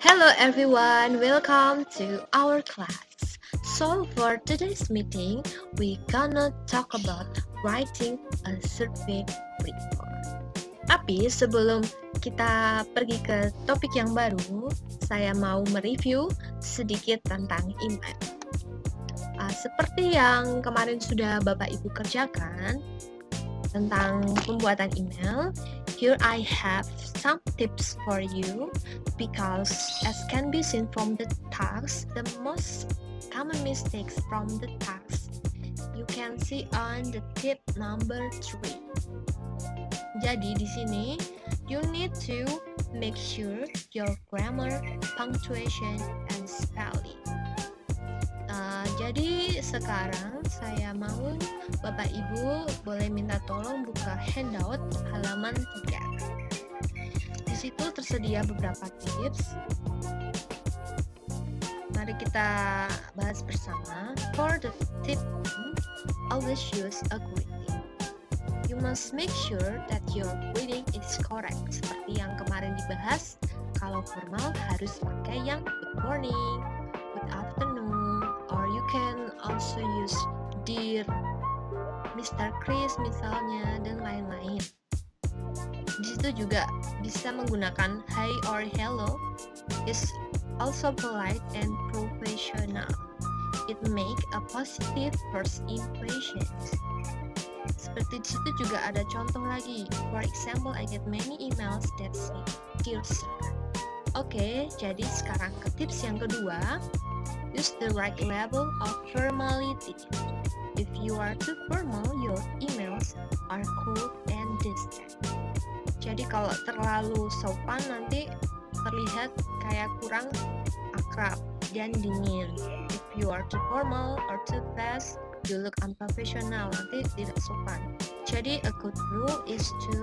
Hello everyone, welcome to our class. So for today's meeting, we gonna talk about writing a survey report. Tapi sebelum kita pergi ke topik yang baru, saya mau mereview sedikit tentang email. Seperti yang kemarin sudah Bapak Ibu kerjakan tentang pembuatan email, here I have some tips for you because as can be seen from the task, the most common mistakes from the task you can see on the tip number 3. Jadi di sini you need to make sure your grammar, punctuation, and spelling. Jadi sekarang saya mau Bapak Ibu boleh minta tolong buka handout halaman 3. Di situ tersedia beberapa tips. Mari kita bahas bersama. For the tip 1, always use a greeting. You must make sure that your greeting is correct. Seperti yang kemarin dibahas, kalau formal harus pakai yang good morning, good afternoon, or you can also use dear Mr. Chris misalnya, dan lain-lain. Di situ juga bisa menggunakan hi or hello. Is also polite and professional. It make a positive first impression. Seperti di situ juga ada contoh lagi. For example, I get many emails that say dear sir. Oke, jadi sekarang ke tips yang kedua. Use the right level of formality. If you are too formal, your emails are cold and distant. Jadi kalau terlalu sopan nanti terlihat kayak kurang akrab dan dingin. If you are too formal or too fast, you look unprofessional, nanti tidak sopan. Jadi a good rule is to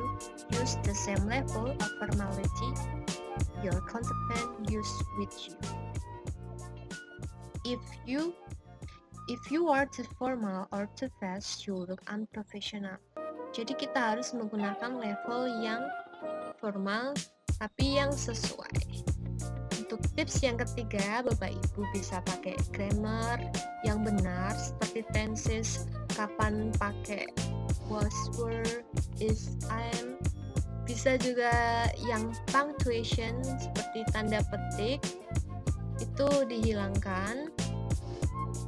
use the same level of formality your counterpart use with you. If you are too formal or too fast, you look unprofessional. Jadi kita harus menggunakan level yang formal tapi yang sesuai. Untuk tips yang ketiga, Bapak Ibu bisa pakai grammar yang benar seperti tenses, kapan pakai was, were, is, am. Bisa juga yang punctuation seperti tanda petik itu dihilangkan.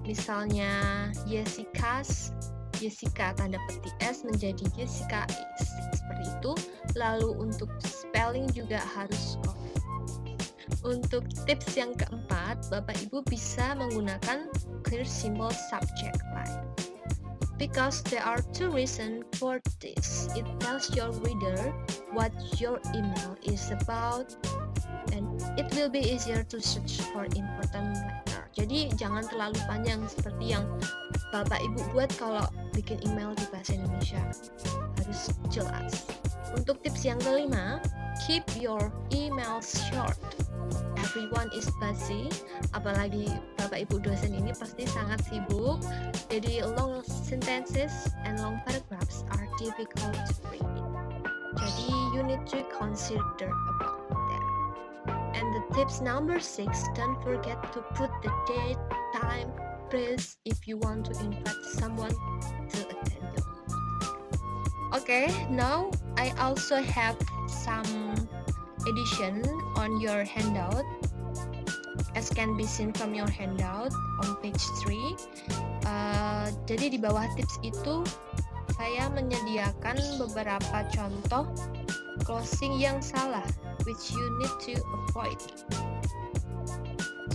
Misalnya Jessica tanda petik S menjadi Jessica is. Seperti itu. Lalu untuk spelling juga harus correct. Untuk tips yang keempat, Bapak Ibu bisa menggunakan clear simple subject line. Because there are two reasons for this. It tells your reader what your email is about, and it will be easier to search for important letter. Jadi jangan terlalu panjang seperti yang Bapak Ibu buat kalau bikin email di bahasa Indonesia. Harus jelas. Untuk tips yang kelima, keep your emails short. Everyone is busy, apalagi Bapak Ibu dosen ini pasti sangat sibuk. Jadi long sentences and long paragraphs are difficult to read. Jadi you need to consider about that. And the tips number 6, don't forget to put the date, time, place if you want to invite someone to attend you. Okay, now I also have some addition on your handout. As can be seen from your handout on page 3. Jadi di bawah tips itu saya menyediakan beberapa contoh closing yang salah, which you need to avoid.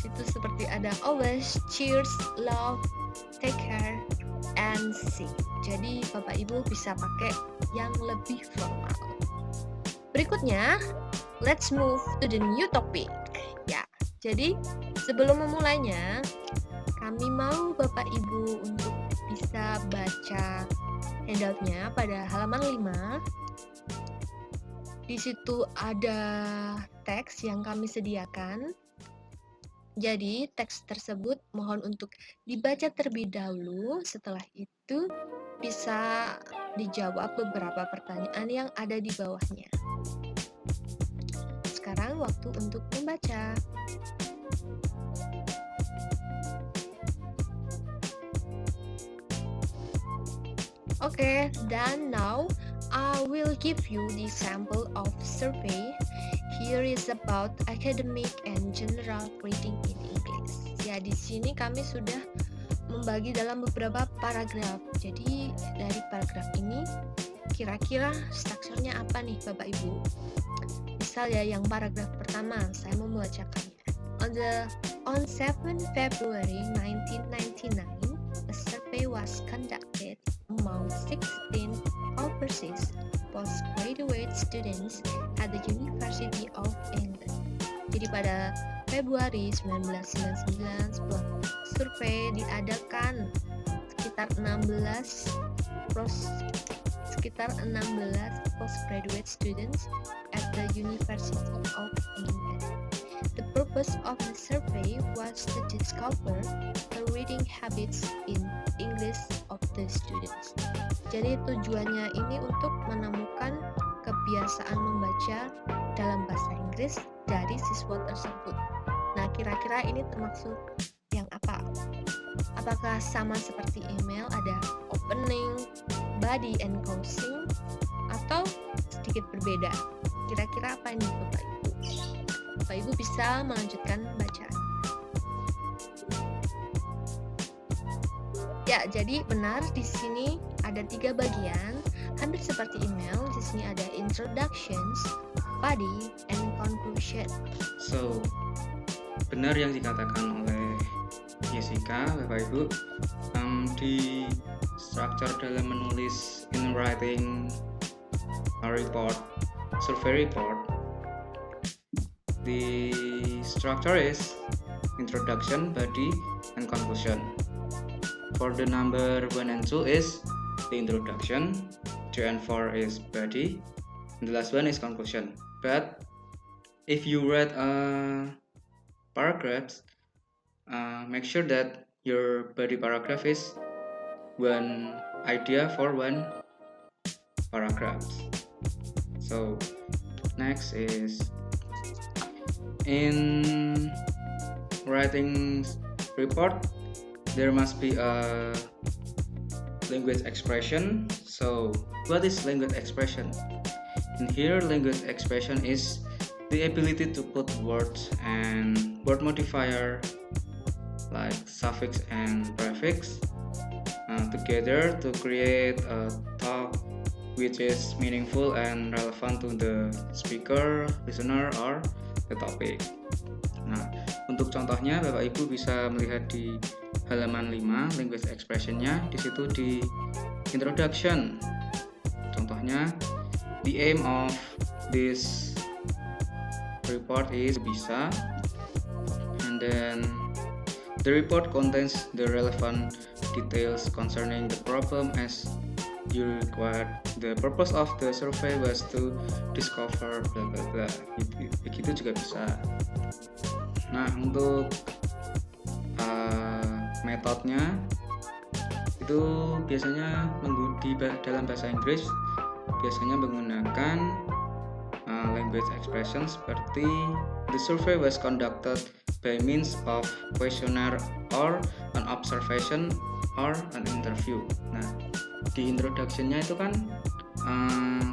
Situ seperti ada always, cheers, love, take care, and see. Jadi Bapak Ibu bisa pakai yang lebih formal. Berikutnya, let's move to the new topic. Ya, jadi sebelum memulainya, kami mau Bapak Ibu untuk bisa baca handoutnya pada halaman 5. Di situ ada teks yang kami sediakan. Jadi teks tersebut mohon untuk dibaca terlebih dahulu. Setelah itu bisa dijawab beberapa pertanyaan yang ada di bawahnya. sekarang waktu untuk membaca. Okay, then now I will give you the sample of survey. Here is about academic and general reading in English. Ya, di sini kami sudah membagi dalam beberapa paragraf. Jadi dari paragraf ini kira-kira strukturnya apa nih Bapak Ibu? Misal ya, yang paragraf pertama saya mau membacakannya. On 7 February 1999, a survey was conducted among 16 overseas postgraduate students at the University of England. Jadi pada Februari 1999, sebuah survei diadakan sekitar 16 postgraduate students at the University of England. The purpose of the survey was to discover the reading habits in English of the students. Jadi tujuannya ini untuk menemukan kebiasaan membaca dalam bahasa Inggris dari siswa tersebut. Nah, kira-kira ini termasuk yang apa? Apakah sama seperti email, ada opening, body, and closing, atau sedikit berbeda? Kira-kira apa ini Bapak Ibu? Bapak Ibu bisa melanjutkan bacaan. Ya, jadi benar di sini ada 3 bagian, hampir seperti email. Di sini ada introductions, body, and conclusion. So, benar yang dikatakan oleh Jessica, Bapak Ibu, di struktur dalam menulis in writing a report, survey report, the structure is introduction, body, and conclusion. For the number 1 and 2 is the introduction, 3 and 4 is body, and the last one is conclusion. But if you read paragraphs, make sure that your body paragraph is one idea for one paragraph. So next is in writing report, there must be a language expression. So what is language expression? In here, language expression is the ability to put words and word modifier like suffix and prefix together to create a talk which is meaningful and relevant to the speaker, listener, or the topic. Nah, untuk contohnya Bapak Ibu bisa melihat di halaman 5 language expression-nya. Di situ di introduction. Contohnya, the aim of this report is bisa, and then the report contains the relevant details concerning the problem as you required. The purpose of the survey was to discover bla bla bla. Begitu juga bisa. Nah, untuk metodenya itu biasanya dalam bahasa Inggris biasanya menggunakan language expression seperti the survey was conducted by means of questionnaire or an observation or an interview. Nah, di introduction-nya itu kan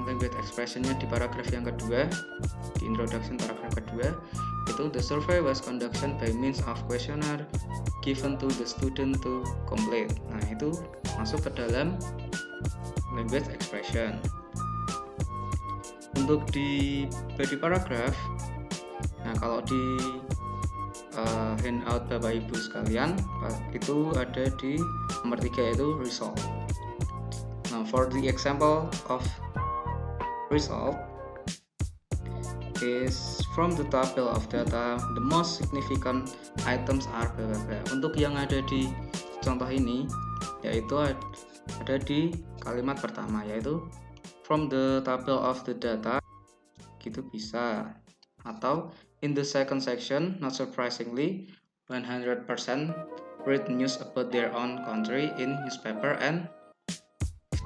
language expression-nya di paragraf yang kedua, di introduction paragraf kedua itu the survey was conducted by means of questionnaire given to the student to complete. Nah, itu masuk ke dalam language expression. Untuk di body paragraph, nah kalau di handout Bapak Ibu sekalian itu ada di nomor 3 yaitu result. Now for the example of result is from the table of data the most significant items are blah blah blah. Untuk yang ada di contoh ini yaitu ada di kalimat pertama yaitu from the table of the data, gitu bisa. Atau in the second section, not surprisingly 100% read news about their own country in newspaper and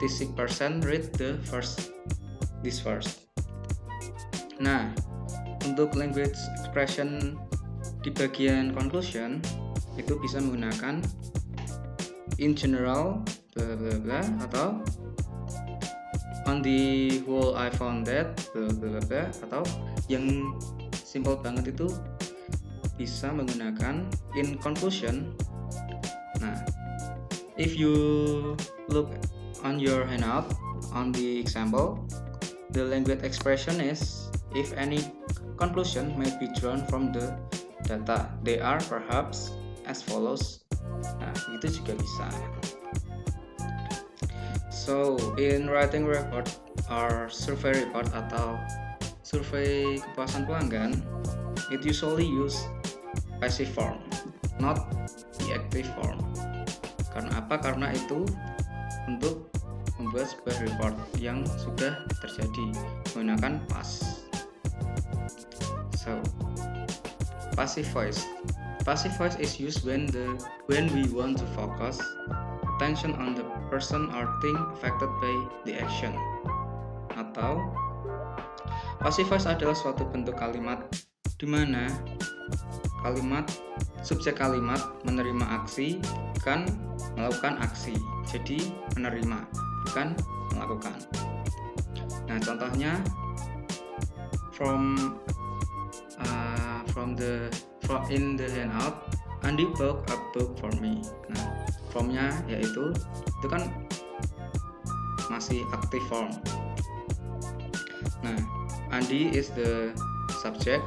56% read this first. Nah, untuk language expression di bagian conclusion itu bisa menggunakan in general bla bla bla atau on the whole I found that bla bla bla, atau yang simple banget itu bisa menggunakan in conclusion. Nah, if you look on your handout on the example, the language expression is if any conclusion may be drawn from the data, they are perhaps as follows. Nah, itu juga bisa. So, in writing report or survey report atau survei kepuasan pelanggan, it usually use passive form, not the active form. Karena apa? Karena itu untuk membuat sebuah report yang sudah terjadi menggunakan past. So, passive voice. Passive voice is used when we want to focus attention on the person or thing affected by the action. Atau passive voice adalah suatu bentuk kalimat di mana subjek kalimat menerima aksi bukan melakukan aksi. Jadi menerima bukan melakukan. Nah, contohnya in the handout, Andi bought a book for me. Nah, formnya yaitu itu kan masih active form. Nah, Andi is the subject,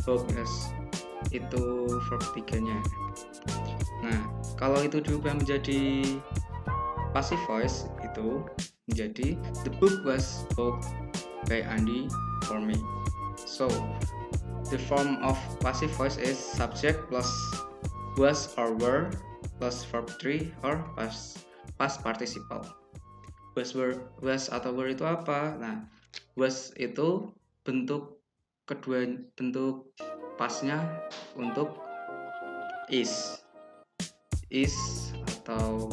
book is itu verb 3-nya. Nah, kalau itu diubah menjadi passive voice itu menjadi the book was bought by Andi for me. So, the form of passive voice is subject plus was or were plus verb 3 or past participle. Was atau were itu apa? Nah, was itu bentuk pastnya untuk is atau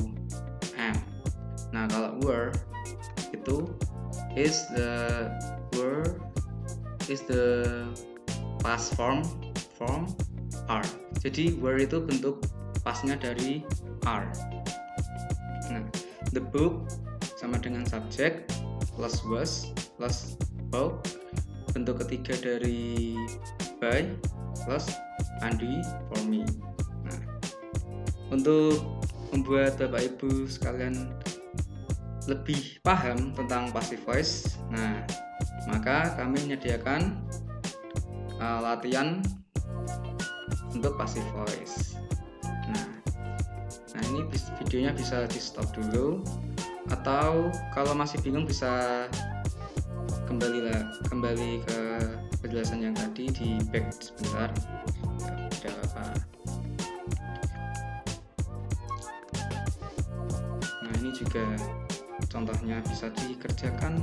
am. Nah, kalau were itu is the past form are. Jadi were itu bentuk pastnya dari are. Nah, the book sama dengan subject plus was plus bought, bentuk ketiga dari by plus Andi for me. Nah, untuk membuat Bapak Ibu sekalian lebih paham tentang passive voice, nah maka kami menyediakan latihan untuk passive voice. Nah ini videonya bisa di stop dulu, atau kalau masih bingung bisa kembali ke penjelasan yang tadi, di back sebentar. Tidak apa-apa. Nah, ini juga contohnya bisa dikerjakan.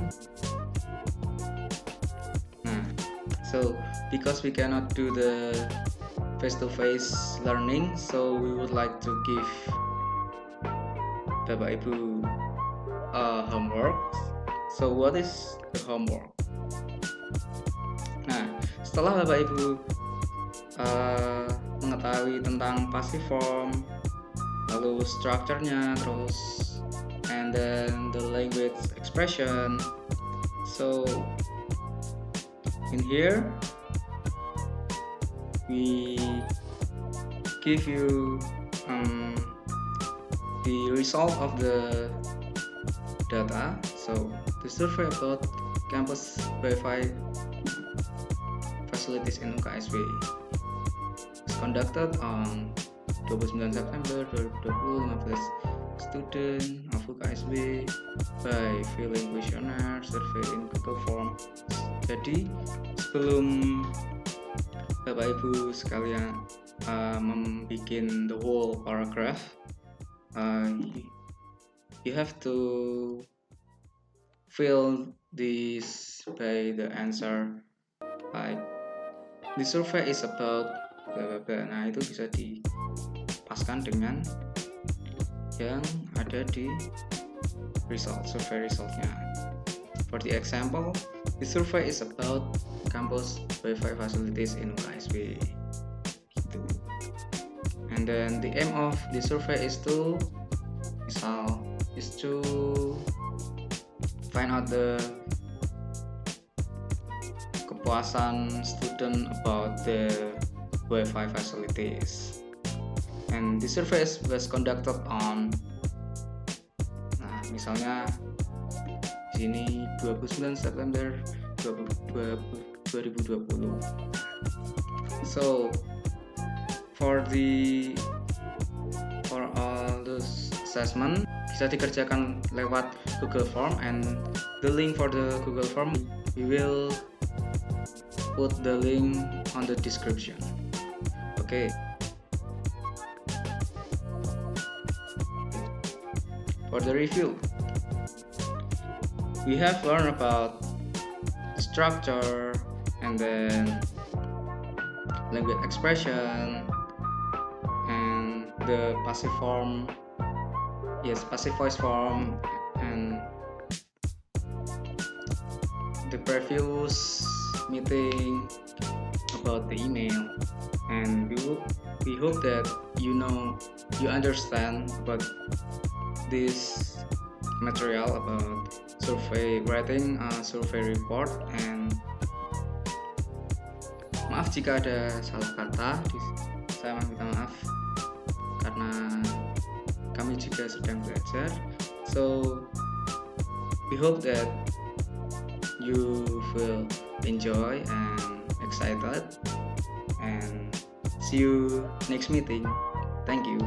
Nah, so because we cannot do the face-to-face learning, so we would like to give Bapak Ibu homework. So what is the homework? Nah, setelah Bapak Ibu mengetahui tentang passive form, lalu structure-nya, terus and then the language expression, so in here we give you the result of the data. So the survey about campus Wi-Fi facilities in UKSW is conducted on 29 September 2020, 15 student of UKSW by filling questionnaire survey in Google Form. Jadi sebelum Bapak Ibu sekalian membuat the whole paragraph, you have to fill this by the answer, like the survey is about bla bla bla. Nah, itu bisa dipaskan dengan yang ada di survey resultnya. For the example, the survey is about campus Wi-Fi facilities in UKSW. Gitu. And then the aim of the survey is to find out the kepuasan student about the Wi-Fi facilities. And the survey was conducted on, misalnya di sini 29 September 2020. So for all those assessment bisa dikerjakan lewat Google Form, and the link for the Google Form we will put the link on the description. Okay. For the review, we have learned about the structure and then language expression and the passive voice form, and the previous meeting about the email. And we hope that you understand about this material about writing a survey report. And maaf jika ada salah kata, saya minta maaf karena kami juga sedang belajar. So we hope that you will enjoy and excited, and see you next meeting. Thank you.